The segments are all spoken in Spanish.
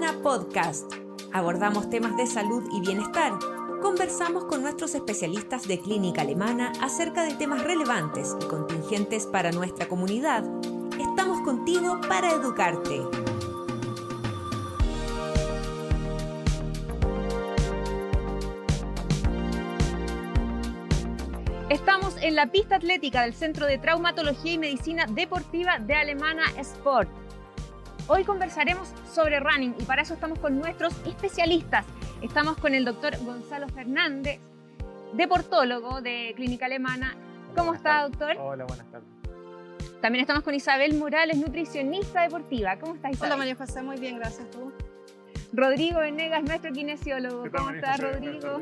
Alemana Podcast. Abordamos temas de salud y bienestar. Conversamos con nuestros especialistas de clínica alemana acerca de temas relevantes y contingentes para nuestra comunidad. Estamos contigo para educarte. Estamos en la pista atlética del Centro de Traumatología y Medicina Deportiva de Alemana Sport. Hoy conversaremos sobre running y para eso estamos con nuestros especialistas. Estamos con el doctor Gonzalo Fernández, deportólogo de Clínica Alemana. ¿Cómo está, doctor? Hola, buenas tardes. También estamos con Isabel Morales, nutricionista deportiva. ¿Cómo está, Isabel? Hola, María José, muy bien, gracias. ¿Tú? Rodrigo Venegas, nuestro kinesiólogo. ¿Cómo estás, Rodrigo?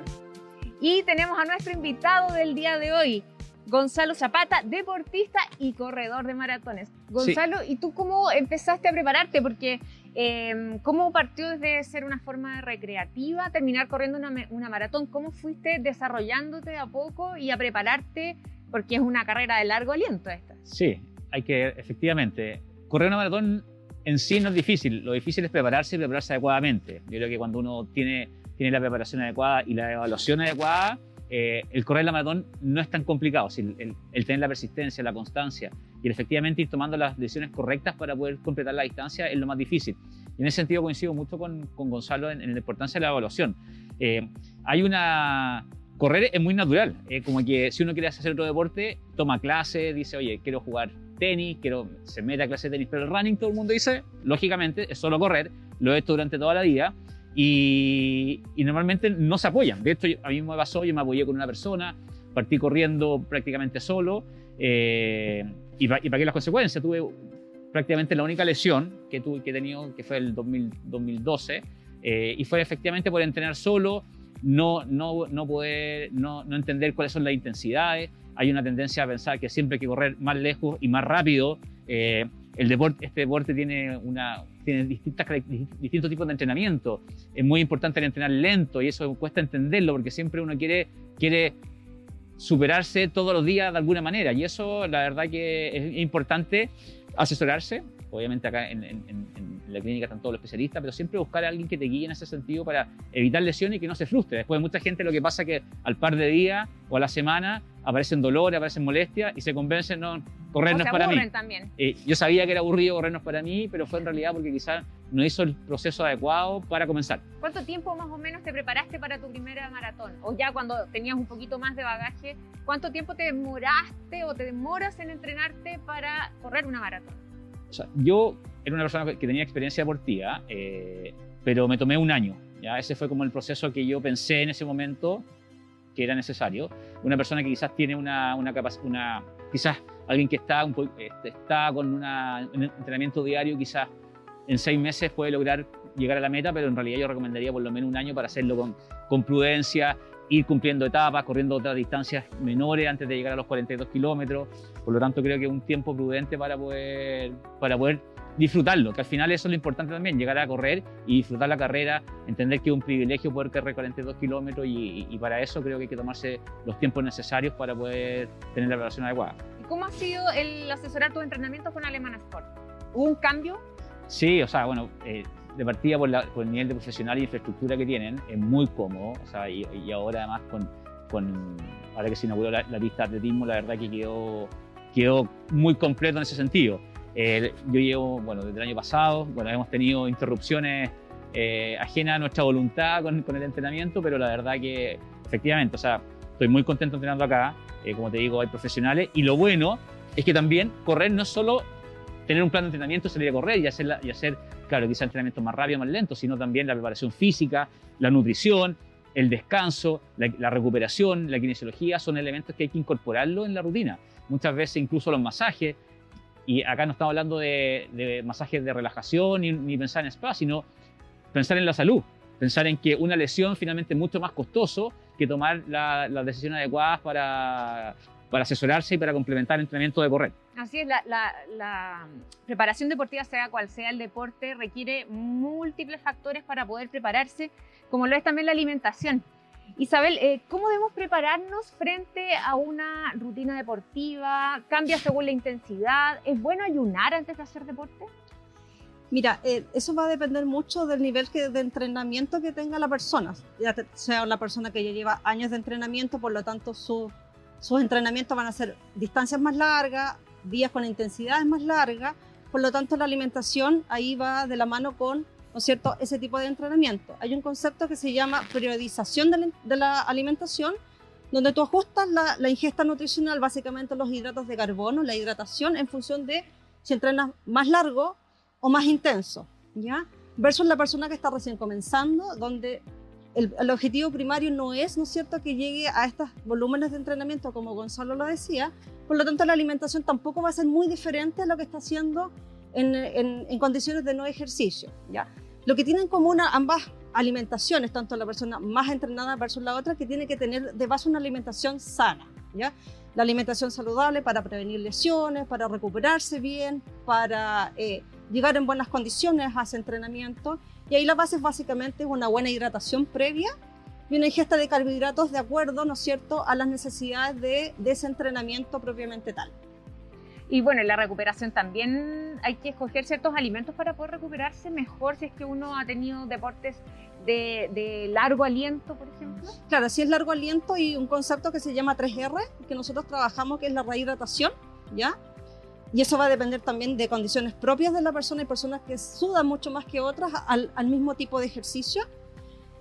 Y tenemos a nuestro invitado del día de hoy, Gonzalo Zapata, deportista y corredor de maratones. Gonzalo, sí. ¿Y tú cómo empezaste a prepararte? Porque ¿cómo partió desde ser una forma recreativa, terminar corriendo una maratón? ¿Cómo fuiste desarrollándote a poco y a prepararte? Porque es una carrera de largo aliento esta. Sí, hay que, efectivamente, correr una maratón en sí no es difícil. Lo difícil es prepararse y prepararse adecuadamente. Yo creo que cuando uno tiene la preparación adecuada y la evaluación adecuada, el correr la maratón no es tan complicado. El tener la persistencia, la constancia y efectivamente ir tomando las decisiones correctas para poder completar la distancia es lo más difícil. Y en ese sentido coincido mucho con Gonzalo en la importancia de la evaluación. Correr es muy natural, como que si uno quiere hacer otro deporte, toma clase, dice, oye, quiero jugar tenis, se mete a clase de tenis, pero el running todo el mundo dice, lógicamente, es solo correr, lo he hecho durante toda la vida. Y normalmente no se apoyan. De hecho, a mí me pasó, yo me apoyé con una persona, partí corriendo prácticamente solo y pagué las consecuencias. Tuve prácticamente la única lesión que he tenido, que fue el 2012, y fue efectivamente por entrenar solo, no entender cuáles son las intensidades. Hay una tendencia a pensar que siempre hay que correr más lejos y más rápido. Este deporte tiene distintos tipos de entrenamiento. Es muy importante el entrenar lento y eso cuesta entenderlo porque siempre uno quiere superarse todos los días de alguna manera y eso la verdad que es importante asesorarse. Obviamente acá en la clínica están todos los especialistas, pero siempre buscar a alguien que te guíe en ese sentido para evitar lesiones y que no se frustre. Después mucha gente lo que pasa es que al par de días o a la semana aparecen dolores, aparecen molestias y se convencen, no, correr no es para mí. También. Yo sabía que era aburrido correr no es para mí, pero fue en realidad porque quizás no hizo el proceso adecuado para comenzar. ¿Cuánto tiempo más o menos te preparaste para tu primera maratón? O ya cuando tenías un poquito más de bagaje, ¿cuánto tiempo te demoraste o te demoras en entrenarte para correr una maratón? O sea, yo era una persona que tenía experiencia deportiva, pero me tomé un año. ¿Ya? Ese fue como el proceso que yo pensé en ese momento que era necesario. Una persona que quizás tiene quizás alguien que está con un entrenamiento diario, quizás en 6 meses puede lograr llegar a la meta, pero en realidad yo recomendaría por lo menos un año para hacerlo con prudencia, ir cumpliendo etapas, corriendo otras distancias menores antes de llegar a los 42 kilómetros. Por lo tanto, creo que es un tiempo prudente para poder disfrutarlo, que al final eso es lo importante también, llegar a correr y disfrutar la carrera, entender que es un privilegio poder correr 42 kilómetros y para eso creo que hay que tomarse los tiempos necesarios para poder tener la preparación adecuada. ¿Y cómo ha sido el asesorar tus entrenamientos con Alemana Sport? ¿Hubo un cambio? Sí, o sea, bueno, de partida por el nivel de profesional y infraestructura que tienen, es muy cómodo, o sea, y ahora además ahora que se inauguró la pista de atletismo, la verdad que quedó muy completo en ese sentido. Yo llevo, desde el año pasado, hemos tenido interrupciones ajenas a nuestra voluntad con el entrenamiento, pero la verdad que efectivamente, o sea, estoy muy contento entrenando acá, como te digo, hay profesionales, y lo bueno es que también correr no es solo tener un plan de entrenamiento, salir a correr y hacer claro, quizás entrenamientos más rápidos, más lentos, sino también la preparación física, la nutrición, el descanso, la recuperación, la kinesiología, son elementos que hay que incorporarlo en la rutina. Muchas veces incluso los masajes, y acá no estamos hablando de masajes de relajación ni pensar en spa, sino pensar en la salud, pensar en que una lesión finalmente es mucho más costoso que tomar las decisiones adecuadas para asesorarse y para complementar el entrenamiento de correr. Así es, la preparación deportiva, sea cual sea el deporte, requiere múltiples factores para poder prepararse, como lo es también la alimentación. Isabel, ¿cómo debemos prepararnos frente a una rutina deportiva? ¿Cambia según la intensidad? ¿Es bueno ayunar antes de hacer deporte? Mira, eso va a depender mucho del nivel de entrenamiento que tenga la persona. Ya sea una persona que ya lleva años de entrenamiento, por lo tanto sus entrenamientos van a ser distancias más largas, días con intensidades más largas, por lo tanto la alimentación ahí va de la mano con, ¿no es cierto?, ese tipo de entrenamiento. Hay un concepto que se llama periodización de la alimentación, donde tú ajustas la ingesta nutricional, básicamente los hidratos de carbono, la hidratación, en función de si entrenas más largo o más intenso, ¿ya? Versus la persona que está recién comenzando, donde el objetivo primario no es cierto?, que llegue a estos volúmenes de entrenamiento, como Gonzalo lo decía, por lo tanto la alimentación tampoco va a ser muy diferente a lo que está haciendo en condiciones de no ejercicio, ¿ya? Lo que tienen en común ambas alimentaciones, tanto la persona más entrenada versus la otra, que tiene que tener de base una alimentación sana, ¿ya? La alimentación saludable para prevenir lesiones, para recuperarse bien, para llegar en buenas condiciones a ese entrenamiento. Y ahí la base es básicamente una buena hidratación previa y una ingesta de carbohidratos de acuerdo, ¿no es cierto?, a las necesidades de ese entrenamiento propiamente tal. Y bueno, en la recuperación también hay que escoger ciertos alimentos para poder recuperarse mejor si es que uno ha tenido deportes de largo aliento, por ejemplo. Claro, si es largo aliento, y un concepto que se llama 3R, que nosotros trabajamos, que es la rehidratación, ¿ya? Y eso va a depender también de condiciones propias de la persona. Hay personas que sudan mucho más que otras al mismo tipo de ejercicio.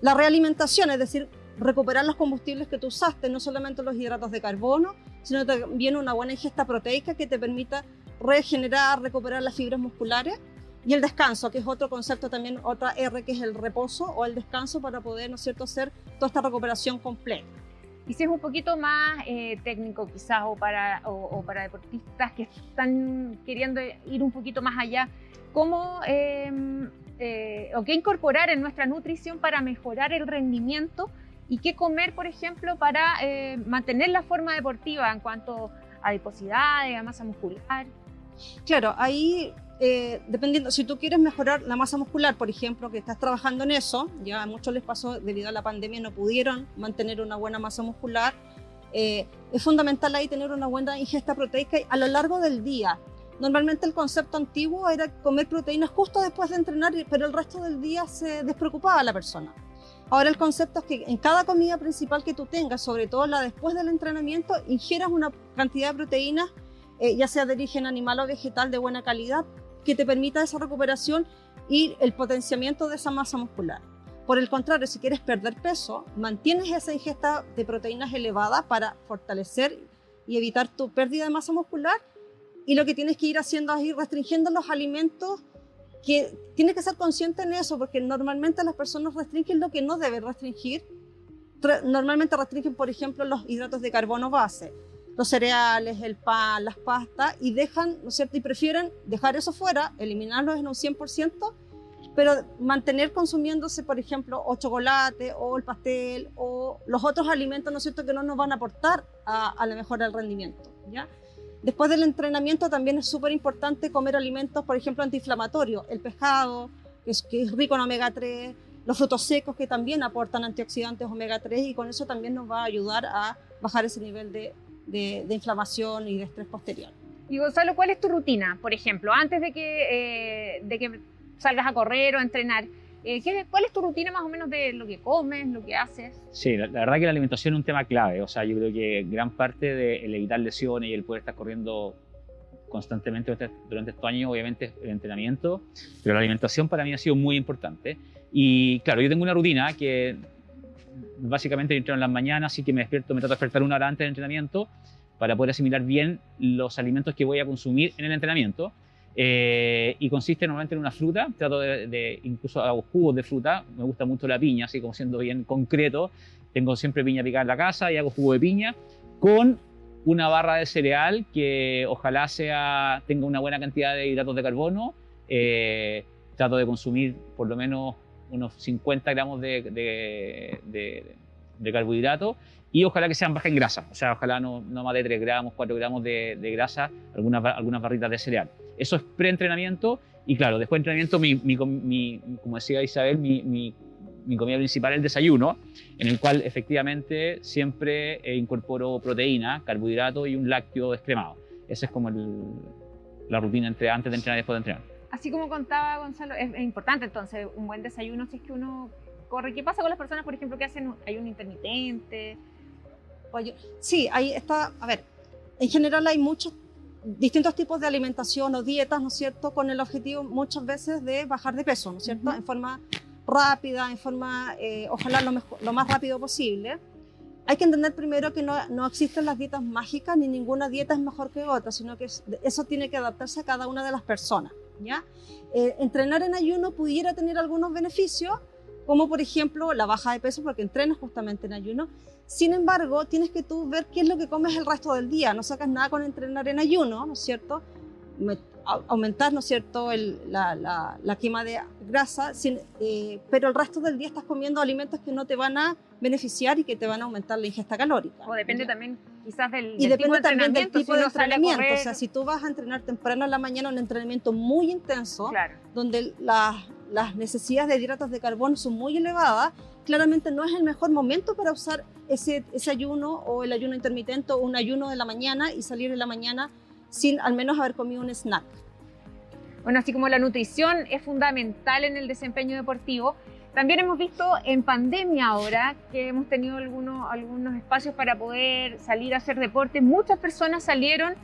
La realimentación, es decir, recuperar los combustibles que tú usaste, no solamente los hidratos de carbono, sino también una buena ingesta proteica que te permita regenerar, recuperar las fibras musculares. Y el descanso, que es otro concepto también, otra R, que es el reposo o el descanso, para poder, ¿no es cierto?, hacer toda esta recuperación completa. Y si es un poquito más técnico quizás, o para deportistas que están queriendo ir un poquito más allá, ¿cómo o qué incorporar en nuestra nutrición para mejorar el rendimiento? ¿Y qué comer, por ejemplo, para mantener la forma deportiva en cuanto a adiposidades, a masa muscular? Claro, ahí dependiendo, si tú quieres mejorar la masa muscular, por ejemplo, que estás trabajando en eso, ya a muchos les pasó debido a la pandemia, no pudieron mantener una buena masa muscular, es fundamental ahí tener una buena ingesta proteica a lo largo del día. Normalmente el concepto antiguo era comer proteínas justo después de entrenar, pero el resto del día se despreocupaba la persona. Ahora el concepto es que en cada comida principal que tú tengas, sobre todo la después del entrenamiento, ingieras una cantidad de proteínas, ya sea de origen animal o vegetal, de buena calidad, que te permita esa recuperación y el potenciamiento de esa masa muscular. Por el contrario, si quieres perder peso, mantienes esa ingesta de proteínas elevada para fortalecer y evitar tu pérdida de masa muscular, y lo que tienes que ir haciendo es ir restringiendo los alimentos, que tienes que ser consciente en eso, porque normalmente las personas restringen lo que no deben restringir. Normalmente restringen, por ejemplo, los hidratos de carbono base, los cereales, el pan, las pastas, y dejan, ¿no es cierto?, y prefieren dejar eso fuera, eliminarlos en un 100%, pero mantener consumiéndose, por ejemplo, o chocolate, o el pastel, o los otros alimentos, ¿no es cierto?, que no nos van a aportar a la mejora del rendimiento, ¿ya? Después del entrenamiento también es súper importante comer alimentos, por ejemplo, antiinflamatorios, el pescado, que es rico en omega 3, los frutos secos, que también aportan antioxidantes omega 3, y con eso también nos va a ayudar a bajar ese nivel de inflamación y de estrés posterior. Y Gonzalo, ¿cuál es tu rutina, por ejemplo, antes de que salgas a correr o a entrenar? ¿Cuál es tu rutina más o menos de lo que comes, lo que haces? Sí, la verdad que la alimentación es un tema clave. O sea, yo creo que gran parte del evitar lesiones y el poder estar corriendo constantemente durante estos años, obviamente, es el entrenamiento, pero la alimentación para mí ha sido muy importante. Y claro, yo tengo una rutina que básicamente yo entreno en las mañanas, así que me trato de despertar una hora antes del entrenamiento para poder asimilar bien los alimentos que voy a consumir en el entrenamiento. Y consiste normalmente en una fruta, incluso hago jugos de fruta, me gusta mucho la piña, así como siendo bien concreto, tengo siempre piña picada en la casa y hago jugo de piña con una barra de cereal que ojalá tenga una buena cantidad de hidratos de carbono. Trato de consumir por lo menos unos 50 gramos de carbohidratos, y ojalá que sean bajas en grasa, o sea, ojalá no más de 3 gramos, 4 gramos de grasa, algunas barritas de cereal. Eso es pre-entrenamiento, y claro, después de entrenamiento, como decía Isabel, mi comida principal es el desayuno, en el cual efectivamente siempre incorporo proteína, carbohidratos y un lácteo descremado. Esa es como la rutina antes de entrenar y después de entrenar. Así como contaba Gonzalo, es importante entonces un buen desayuno si es que uno corre. ¿Qué pasa con las personas, por ejemplo, que hacen ayuno intermitente? Sí, ahí está. A ver, en general hay muchos distintos tipos de alimentación o dietas, ¿no es cierto?, con el objetivo muchas veces de bajar de peso, ¿no es cierto?, en forma rápida, en forma, ojalá lo más rápido posible. Hay que entender primero que no existen las dietas mágicas, ni ninguna dieta es mejor que otra, sino que eso tiene que adaptarse a cada una de las personas, ¿ya? Entrenar en ayuno pudiera tener algunos beneficios, como por ejemplo la baja de peso, porque entrenas justamente en ayuno. Sin embargo, tienes que tú ver qué es lo que comes el resto del día. No sacas nada con entrenar en ayuno, ¿no es cierto? Aumentar, ¿no es cierto?, la quema de grasa, pero el resto del día estás comiendo alimentos que no te van a beneficiar y que te van a aumentar la ingesta calórica. O depende también quizás del depende tipo de también del tipo de entrenamiento. Correr... O sea, si tú vas a entrenar temprano en la mañana, un entrenamiento muy intenso, claro, donde las necesidades de hidratos de carbono son muy elevadas, claramente no es el mejor momento para usar ese ayuno o el ayuno intermitente o un ayuno de la mañana y salir en la mañana sin al menos haber comido un snack. Bueno, así como la nutrición es fundamental en el desempeño deportivo, también hemos visto en pandemia ahora que hemos tenido algunos espacios para poder salir a hacer deporte. Muchas personas salieron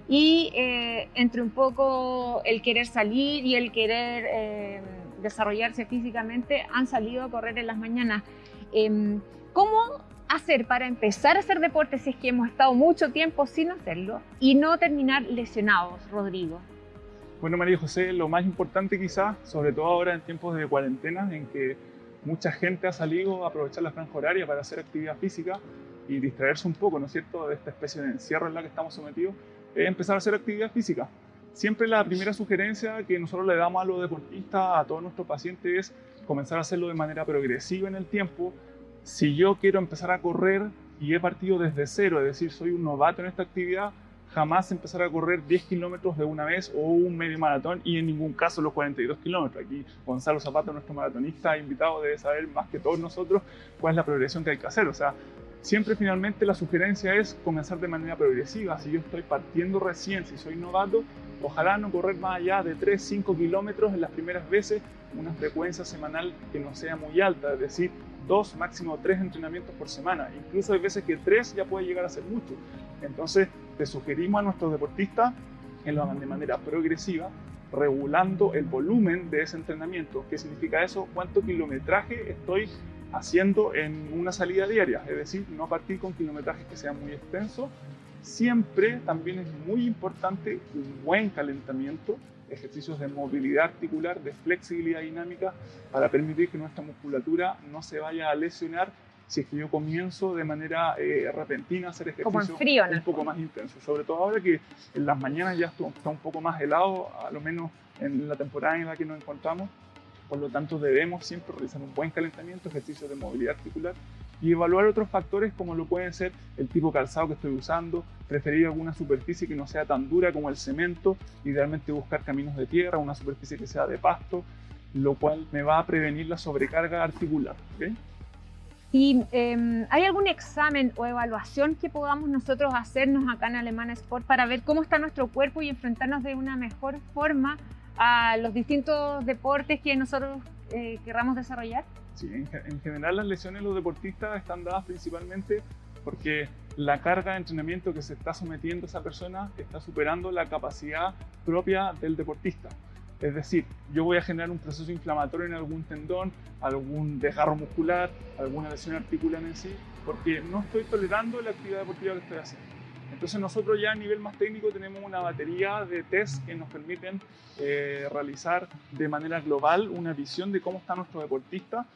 y entre un poco el querer salir y el querer desarrollarse físicamente, han salido a correr en las mañanas. ¿Cómo hacer para empezar a hacer deporte si es que hemos estado mucho tiempo sin hacerlo y no terminar lesionados, Rodrigo? Bueno, María José, lo más importante quizás, sobre todo ahora en tiempos de cuarentena, en que mucha gente ha salido a aprovechar la franja horaria para hacer actividad física y distraerse un poco, ¿no es cierto?, de esta especie de encierro en la que estamos sometidos, es empezar a hacer actividad física. Siempre la primera sugerencia que nosotros le damos a los deportistas, a todos nuestros pacientes, es comenzar a hacerlo de manera progresiva en el tiempo. Si yo quiero empezar a correr y he partido desde cero, es decir, soy un novato en esta actividad, jamás empezar a correr 10 kilómetros de una vez o un medio maratón y en ningún caso los 42 kilómetros. Aquí Gonzalo Zapata, nuestro maratonista invitado, debe saber más que todos nosotros cuál es la progresión que hay que hacer. O sea, siempre finalmente la sugerencia es comenzar de manera progresiva. Si yo estoy partiendo recién, si soy novato, ojalá no correr más allá de 3-5 kilómetros en las primeras veces, una frecuencia semanal que no sea muy alta, es decir, 2, máximo 3 entrenamientos por semana. Incluso hay veces que 3 ya puede llegar a ser mucho. Entonces, te sugerimos a nuestros deportistas que lo hagan de manera progresiva, regulando el volumen de ese entrenamiento. ¿Qué significa eso? ¿Cuánto kilometraje estoy haciendo en una salida diaria? Es decir, no partir con kilometrajes que sean muy extensos. Siempre también es muy importante un buen calentamiento, ejercicios de movilidad articular, de flexibilidad dinámica, para permitir que nuestra musculatura no se vaya a lesionar si es que yo comienzo de manera repentina a hacer ejercicios un poco más intensos. Sobre todo ahora que en las mañanas ya está un poco más helado, a lo menos en la temporada en la que nos encontramos. Por lo tanto, debemos siempre realizar un buen calentamiento, ejercicios de movilidad articular y evaluar otros factores como lo pueden ser el tipo de calzado que estoy usando, preferir alguna superficie que no sea tan dura como el cemento, idealmente buscar caminos de tierra, una superficie que sea de pasto, lo cual me va a prevenir la sobrecarga articular. ¿Okay? ¿Y hay algún examen o evaluación que podamos nosotros hacernos acá en Alemana Sport para ver cómo está nuestro cuerpo y enfrentarnos de una mejor forma a los distintos deportes que nosotros querramos desarrollar? Sí, en general las lesiones de los deportistas están dadas principalmente porque la carga de entrenamiento que se está sometiendo a esa persona está superando la capacidad propia del deportista. Es decir, yo voy a generar un proceso inflamatorio en algún tendón, algún desgarro muscular, alguna lesión articular en sí, porque no estoy tolerando la actividad deportiva que estoy haciendo. Entonces nosotros ya a nivel más técnico tenemos una batería de test que nos permiten realizar de manera global una visión de cómo está nuestro deportista,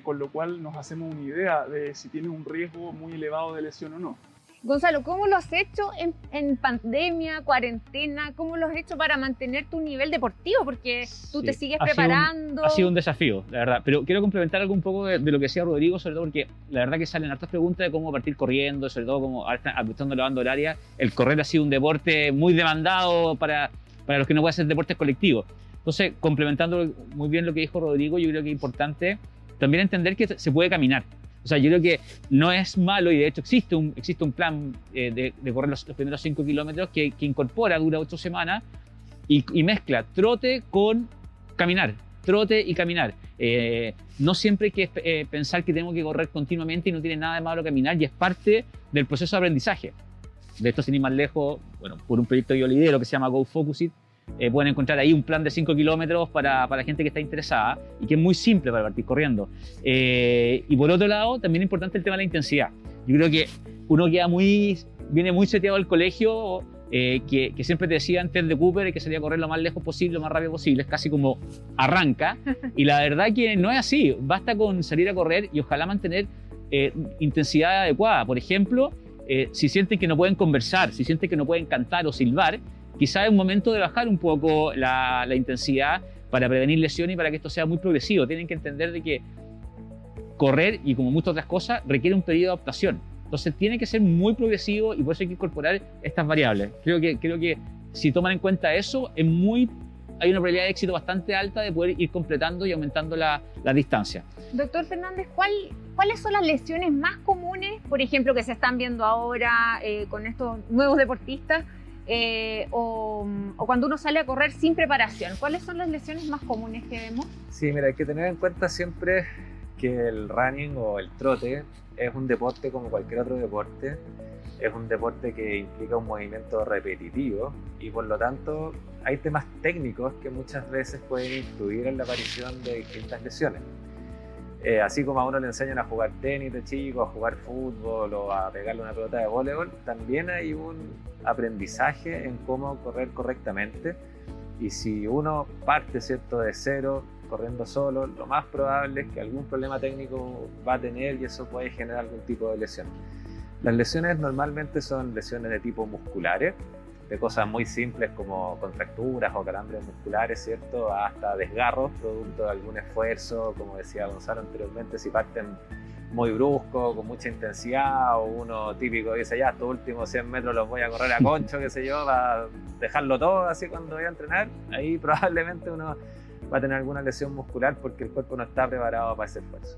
con lo cual nos hacemos una idea de si tiene un riesgo muy elevado de lesión o no. Gonzalo, ¿cómo lo has hecho en pandemia, cuarentena? ¿Cómo lo has hecho para mantener tu nivel deportivo? Porque tú te sigues preparando. Ha sido un desafío, la verdad. Pero quiero complementar algo un poco de lo que decía Rodrigo, sobre todo porque la verdad que salen hartas preguntas de cómo partir corriendo, sobre todo como aprovechando la banda horaria. El correr ha sido un deporte muy demandado para los que no pueden hacer deportes colectivos. Entonces, complementando muy bien lo que dijo Rodrigo, yo creo que es importante también entender que se puede caminar. O sea, yo creo que no es malo y de hecho existe un plan de correr los primeros 5 kilómetros que incorpora, dura 8 semanas y mezcla trote con caminar, trote y caminar. No siempre hay que pensar que tengo que correr continuamente y no tiene nada de malo caminar, y es parte del proceso de aprendizaje. De esto, sin ir más lejos, bueno, por un proyecto que yo lidero que se llama Go Focus It, pueden encontrar ahí un plan de 5 kilómetros para gente que está interesada y que es muy simple para partir corriendo. Y por otro lado, también es importante el tema de la intensidad. Yo creo que uno viene muy seteado del colegio, que siempre te decía antes de Cooper que salía a correr lo más lejos posible, lo más rápido posible, es casi como arranca, y la verdad que no es así. Basta con salir a correr y ojalá mantener intensidad adecuada. Por ejemplo, si sienten que no pueden conversar, si sienten que no pueden cantar o silbar, quizás es un momento de bajar un poco la intensidad para prevenir lesiones y para que esto sea muy progresivo. Tienen que entender de que correr, y como muchas otras cosas, requiere un periodo de adaptación. Entonces tiene que ser muy progresivo y por eso hay que incorporar estas variables. Creo que si toman en cuenta eso, hay una probabilidad de éxito bastante alta de poder ir completando y aumentando la distancia. Doctor Fernández, ¿cuáles son las lesiones más comunes, por ejemplo, que se están viendo ahora con estos nuevos deportistas? O cuando uno sale a correr sin preparación, ¿cuáles son las lesiones más comunes que vemos? Sí, mira, hay que tener en cuenta siempre que el running o el trote es un deporte como cualquier otro deporte. Es un deporte que implica un movimiento repetitivo y por lo tanto hay temas técnicos que muchas veces pueden influir en la aparición de distintas lesiones. Así como a uno le enseñan a jugar tenis de chico, a jugar fútbol o a pegarle una pelota de voleibol, también hay un aprendizaje en cómo correr correctamente. Y si uno parte, ¿cierto?, de cero, corriendo solo, lo más probable es que algún problema técnico va a tener y eso puede generar algún tipo de lesión. Las lesiones normalmente son lesiones de tipo musculares, de cosas muy simples como contracturas o calambres musculares, ¿cierto?, hasta desgarros producto de algún esfuerzo, como decía Gonzalo anteriormente, si parten muy brusco, con mucha intensidad, o uno típico dice, ya, estos últimos 100 metros los voy a correr a concho, qué sé yo, para dejarlo todo así cuando voy a entrenar, ahí probablemente uno va a tener alguna lesión muscular porque el cuerpo no está preparado para ese esfuerzo.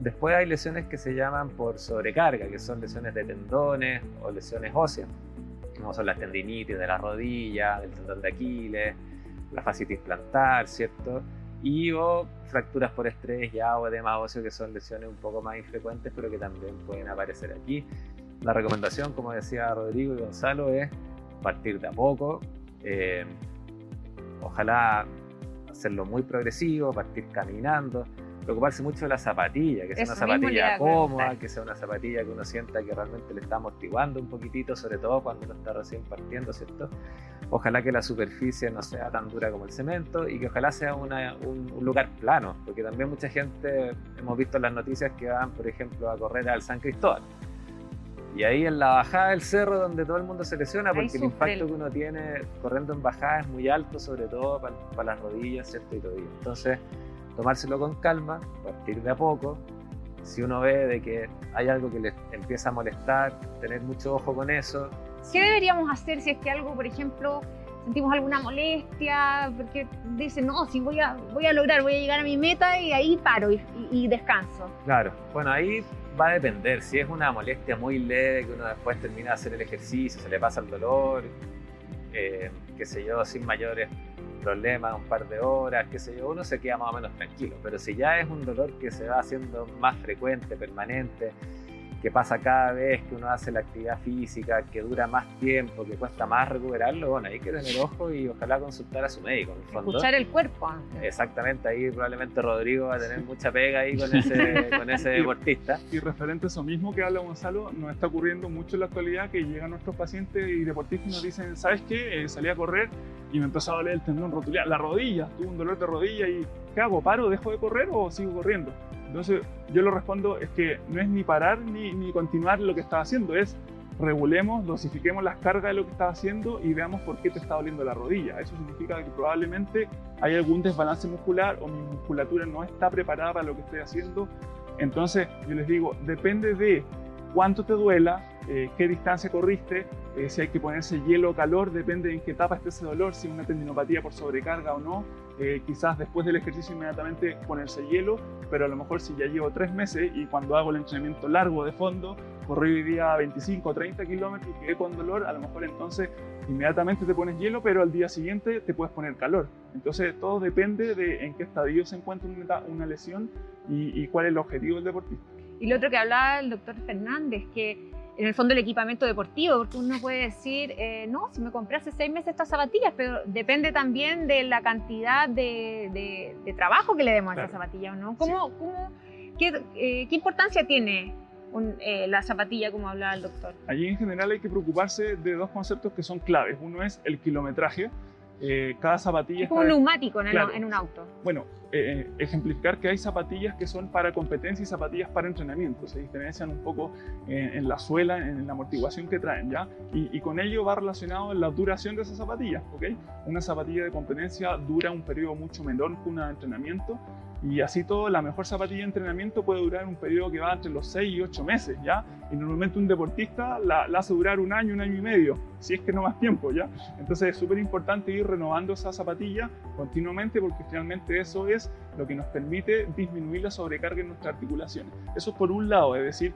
Después hay lesiones que se llaman por sobrecarga, que son lesiones de tendones o lesiones óseas, como son las tendinitis de la rodilla, del tendón de Aquiles, la fascitis plantar, ¿cierto? Y o fracturas por estrés ya o edema óseo, que son lesiones un poco más infrecuentes, pero que también pueden aparecer aquí. La recomendación, como decía Rodrigo y Gonzalo, es partir de a poco. Ojalá hacerlo muy progresivo, partir caminando. Preocuparse mucho de la zapatilla, que sea una zapatilla cómoda, que sea una zapatilla que uno sienta que realmente le está amortiguando un poquitito, sobre todo cuando uno está recién partiendo, ¿cierto? Ojalá que la superficie no sea tan dura como el cemento y que ojalá sea un lugar plano, porque también mucha gente, hemos visto en las noticias que van, por ejemplo, a correr al San Cristóbal. Y ahí en la bajada del cerro donde todo el mundo se lesiona, porque el impacto que uno tiene corriendo en bajada es muy alto, sobre todo para las rodillas, ¿cierto? Y tobillos. Entonces, tomárselo con calma, partir de a poco. Si uno ve de que hay algo que le empieza a molestar, tener mucho ojo con eso. ¿Qué deberíamos hacer si es que algo, por ejemplo, sentimos alguna molestia? Porque dicen, no, si voy a lograr, voy a llegar a mi meta y ahí paro y descanso. Claro, bueno, ahí va a depender. Si es una molestia muy leve, que uno después termina de hacer el ejercicio, se le pasa el dolor, qué sé yo, sin mayores problemas, un par de horas, qué sé yo, uno se queda más o menos tranquilo. Pero si ya es un dolor que se va haciendo más frecuente, permanente, que pasa cada vez que uno hace la actividad física, que dura más tiempo, que cuesta más recuperarlo, bueno, hay que tener ojo y ojalá consultar a su médico, en el fondo. Escuchar el cuerpo. Exactamente, ahí probablemente Rodrigo va a tener mucha pega ahí con ese deportista. Y referente a eso mismo que habla Gonzalo, nos está ocurriendo mucho en la actualidad que llegan nuestros pacientes y deportistas y nos dicen, ¿sabes qué? Salí a correr y me empezó a doler el tendón rotuliar, la rodilla, tuve un dolor de rodilla y ¿qué hago? ¿Paro? ¿Dejo de correr o sigo corriendo? Entonces yo lo respondo es que no es ni parar ni continuar lo que estás haciendo, es regulemos, dosifiquemos las cargas de lo que estás haciendo y veamos por qué te está doliendo la rodilla. Eso significa que probablemente hay algún desbalance muscular o mi musculatura no está preparada para lo que estoy haciendo. Entonces yo les digo, depende de cuánto te duela, qué distancia corriste, si hay que ponerse hielo o calor, depende de en qué etapa esté ese dolor, si es una tendinopatía por sobrecarga o no. Quizás después del ejercicio inmediatamente ponerse hielo, pero a lo mejor si ya llevo 3 meses y cuando hago el entrenamiento largo de fondo, corrí hoy día 25 o 30 kilómetros y quedé con dolor, a lo mejor entonces inmediatamente te pones hielo, pero al día siguiente te puedes poner calor. Entonces todo depende de en qué estadio se encuentra una lesión y cuál es el objetivo del deportista. Y lo otro que hablaba el doctor Fernández, que en el fondo el equipamiento deportivo, porque uno puede decir, no, si me compré hace 6 meses estas zapatillas, pero depende también de la cantidad de trabajo que le demos a esa zapatilla, ¿no? ¿Qué importancia tiene la zapatilla, como hablaba el doctor? Allí en general hay que preocuparse de 2 conceptos que son claves. Uno es el kilometraje. Cada zapatilla es como un neumático en un auto. Bueno, ejemplificar que hay zapatillas que son para competencia y zapatillas para entrenamiento. Se diferencian un poco en la suela, en la amortiguación que traen, ¿ya? Y con ello va relacionado la duración de esas zapatillas, ¿ok? Una zapatilla de competencia dura un periodo mucho menor que una de entrenamiento, y así todo, la mejor zapatilla de entrenamiento puede durar un periodo que va entre los 6 y 8 meses, ¿ya? Y normalmente un deportista la hace durar un año y medio, si es que no más tiempo, ¿ya? Entonces es súper importante ir renovando esa zapatilla continuamente, porque finalmente eso es lo que nos permite disminuir la sobrecarga en nuestras articulaciones. Eso es por un lado, es decir,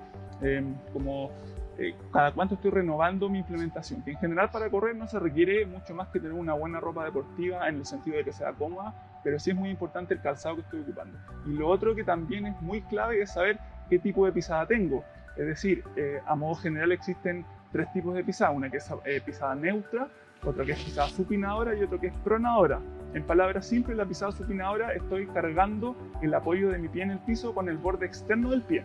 cada cuánto estoy renovando mi implementación, que en general para correr no se requiere mucho más que tener una buena ropa deportiva en el sentido de que sea cómoda, pero sí es muy importante el calzado que estoy ocupando. Y lo otro que también es muy clave es saber qué tipo de pisada tengo. Es decir, a modo general existen 3 tipos de pisada, una que es pisada neutra, otra que es pisada supinadora y otra que es pronadora. En palabras simples, la pisada supinadora estoy cargando el apoyo de mi pie en el piso con el borde externo del pie.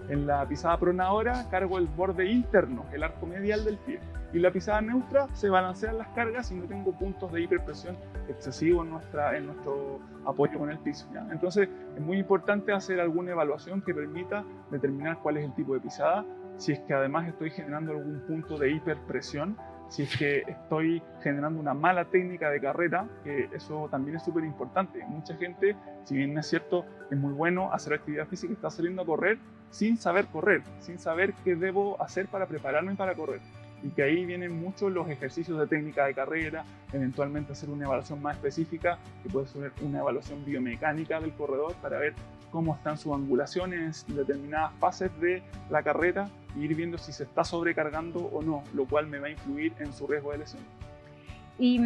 En la pisada pronadora cargo el borde interno, el arco medial del pie. Y la pisada neutra se balancean las cargas y no tengo puntos de hiperpresión excesivo en nuestro apoyo con el piso, ¿ya? Entonces es muy importante hacer alguna evaluación que permita determinar cuál es el tipo de pisada, si es que además estoy generando algún punto de hiperpresión, si es que estoy generando una mala técnica de carrera, que eso también es súper importante. Mucha gente, si bien es cierto, es muy bueno hacer actividad física, está saliendo a correr sin saber correr, sin saber qué debo hacer para prepararme para correr. Y que ahí vienen muchos los ejercicios de técnica de carrera, eventualmente hacer una evaluación más específica, que puede ser una evaluación biomecánica del corredor para ver cómo están sus angulaciones en determinadas fases de la carrera e ir viendo si se está sobrecargando o no, lo cual me va a influir en su riesgo de lesión. ¿Y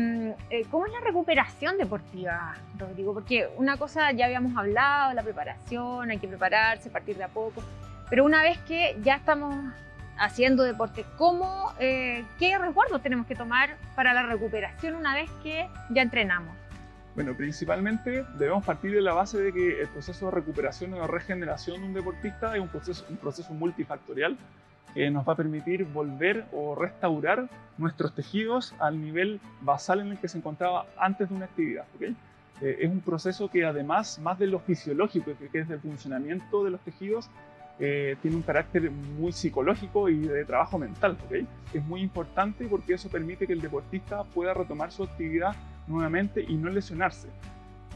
cómo es la recuperación deportiva, Rodrigo? Porque una cosa ya habíamos hablado, la preparación, hay que prepararse, partir de a poco, pero una vez que ya estamos haciendo deporte, ¿qué resguardos tenemos que tomar para la recuperación una vez que ya entrenamos? Bueno, principalmente debemos partir de la base de que el proceso de recuperación o de regeneración de un deportista es un proceso multifactorial que nos va a permitir volver o restaurar nuestros tejidos al nivel basal en el que se encontraba antes de una actividad, ¿okay? Es un proceso que además, más de lo fisiológico, que es del funcionamiento de los tejidos, tiene un carácter muy psicológico y de trabajo mental, ¿okay? Es muy importante porque eso permite que el deportista pueda retomar su actividad nuevamente y no lesionarse.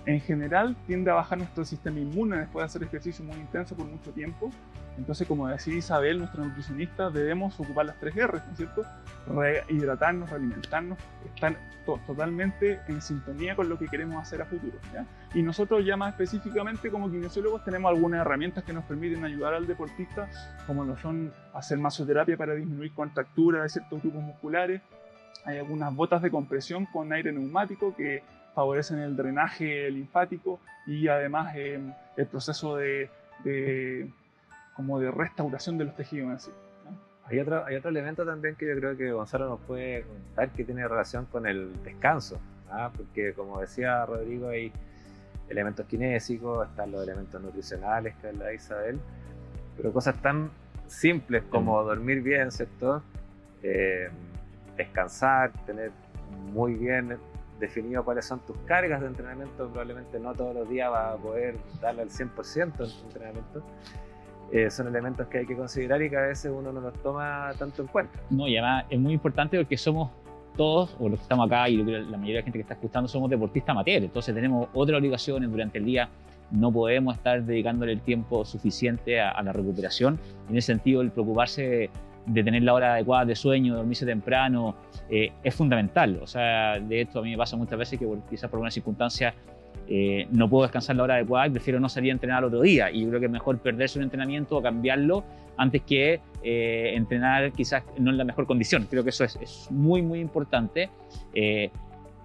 En general tiende a bajar nuestro sistema inmune después de hacer ejercicio muy intenso por mucho tiempo. Entonces, como decía Isabel, nuestra nutricionista, debemos ocupar las 3 R's, ¿no es cierto? Rehidratarnos, realimentarnos, estar totalmente en sintonía con lo que queremos hacer a futuro, ¿ya? Y nosotros ya más específicamente como kinesiólogos tenemos algunas herramientas que nos permiten ayudar al deportista, como lo son hacer masoterapia para disminuir contracturas de ciertos grupos musculares. Hay algunas botas de compresión con aire neumático que favorecen el drenaje linfático y además el proceso de restauración de los tejidos en sí, ¿no? Hay otro elemento también que yo creo que Gonzalo nos puede comentar que tiene relación con el descanso, ¿no? Porque como decía Rodrigo, hay elementos kinésicos, están los elementos nutricionales que habla Isabel, pero cosas tan simples como dormir bien, ¿cierto? Descansar, tener muy bien definido cuáles son tus cargas de entrenamiento. Probablemente no todos los días vas a poder darle al 100% en tu entrenamiento. Son elementos que hay que considerar y que a veces uno no los toma tanto en cuenta. No, y además es muy importante porque somos todos, o los que estamos acá y la mayoría de la gente que está escuchando, somos deportistas amateur. Entonces tenemos otras obligaciones durante el día. No podemos estar dedicándole el tiempo suficiente a la recuperación. En ese sentido, el preocuparse de tener la hora adecuada de sueño, dormirse temprano, es fundamental. O sea, de esto a mí me pasa muchas veces que quizás por alguna circunstancia no puedo descansar la hora adecuada y prefiero no salir a entrenar al otro día. Y yo creo que es mejor perderse un entrenamiento o cambiarlo antes que entrenar quizás no en la mejor condición. Creo que eso es muy, muy importante.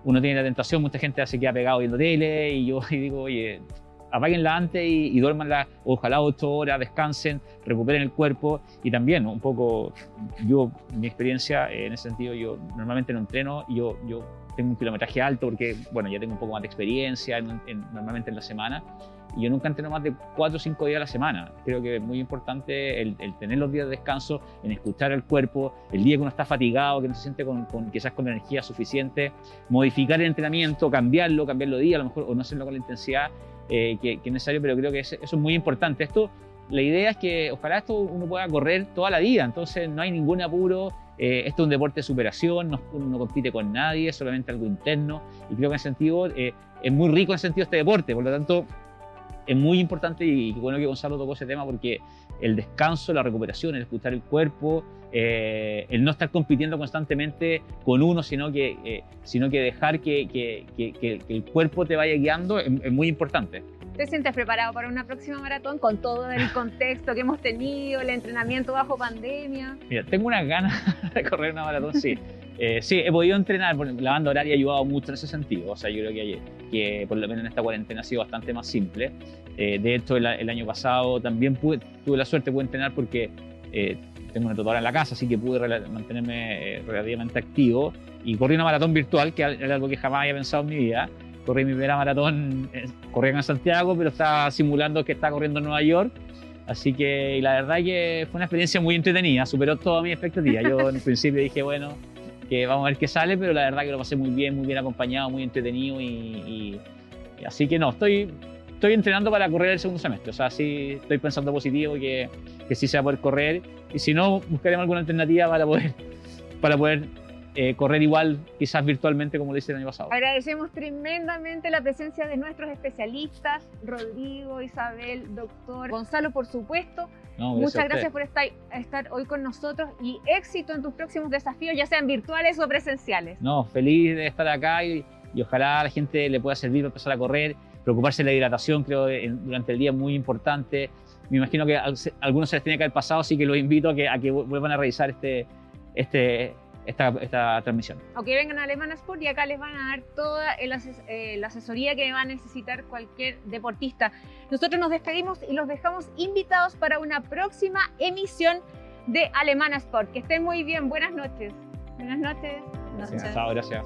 Uno tiene la tentación, mucha gente se queda pegado viendo tele y yo digo, oye, apáguenla antes y duérmanla, ojalá 8 horas, descansen, recuperen el cuerpo. Y también, un poco, mi experiencia en ese sentido, yo normalmente no entreno y yo tengo un kilometraje alto porque, bueno, ya tengo un poco más de experiencia normalmente en la semana. Y yo nunca entreno más de 4 o 5 días a la semana. Creo que es muy importante el tener los días de descanso, en escuchar al cuerpo, el día que uno está fatigado, que no se siente quizás con energía suficiente, modificar el entrenamiento, cambiarlo día, a lo mejor, o no hacerlo con la intensidad que es necesario, pero creo que eso es muy importante. La idea es que ojalá esto uno pueda correr toda la vida, entonces no hay ningún apuro. Esto es un deporte de superación, uno no compite con nadie, es solamente algo interno, y creo que en ese sentido es muy rico en ese sentido este deporte, por lo tanto es muy importante, y qué bueno que Gonzalo tocó ese tema, porque el descanso, la recuperación, el escuchar el cuerpo, el no estar compitiendo constantemente con uno, sino que dejar que el cuerpo te vaya guiando es muy importante. ¿Te sientes preparado para una próxima maratón con todo el contexto que hemos tenido, el entrenamiento bajo pandemia? Mira, tengo unas ganas de correr una maratón, sí. Sí, he podido entrenar, la banda horaria ha ayudado mucho en ese sentido. O sea, yo creo que por lo menos en esta cuarentena ha sido bastante más simple. De hecho, el año pasado también tuve la suerte de entrenar porque tengo una tutora en la casa, así que pude mantenerme relativamente activo. Y corrí una maratón virtual, que era algo que jamás había pensado en mi vida. Corrí mi primera maratón, corrí en Santiago, pero estaba simulando que estaba corriendo en Nueva York. Así que, y la verdad que fue una experiencia muy entretenida, superó todas mis expectativas. Yo en el principio dije, bueno, que vamos a ver qué sale, pero la verdad que lo pasé muy bien acompañado, muy entretenido y así que no, estoy entrenando para correr el segundo semestre. O sea, sí estoy pensando positivo que sí se va a poder correr, y si no, buscaremos alguna alternativa para poder correr igual, quizás virtualmente, como lo hice el año pasado. Agradecemos tremendamente la presencia de nuestros especialistas, Rodrigo, Isabel, doctor Gonzalo, por supuesto. No, muchas gracias por estar hoy con nosotros, y éxito en tus próximos desafíos, ya sean virtuales o presenciales. No, feliz de estar acá y ojalá a la gente le pueda servir para empezar a correr, preocuparse de la hidratación, creo durante el día es muy importante. Me imagino que a algunos se les tiene que haber pasado, así que los invito a que vuelvan a revisar esta transmisión. O que vengan a Alemana Sport y acá les van a dar toda la asesoría que va a necesitar cualquier deportista. Nosotros nos despedimos y los dejamos invitados para una próxima emisión de Alemana Sport. Que estén muy bien. Buenas noches. Buenas noches. Gracias. Chao, gracias.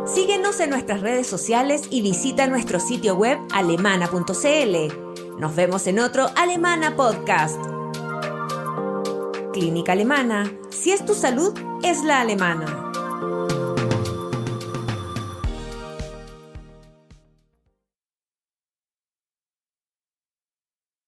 Síguenos en nuestras redes sociales y visita nuestro sitio web alemana.cl. Nos vemos en otro Alemana Podcast. Clínica Alemana. Si es tu salud, es la alemana.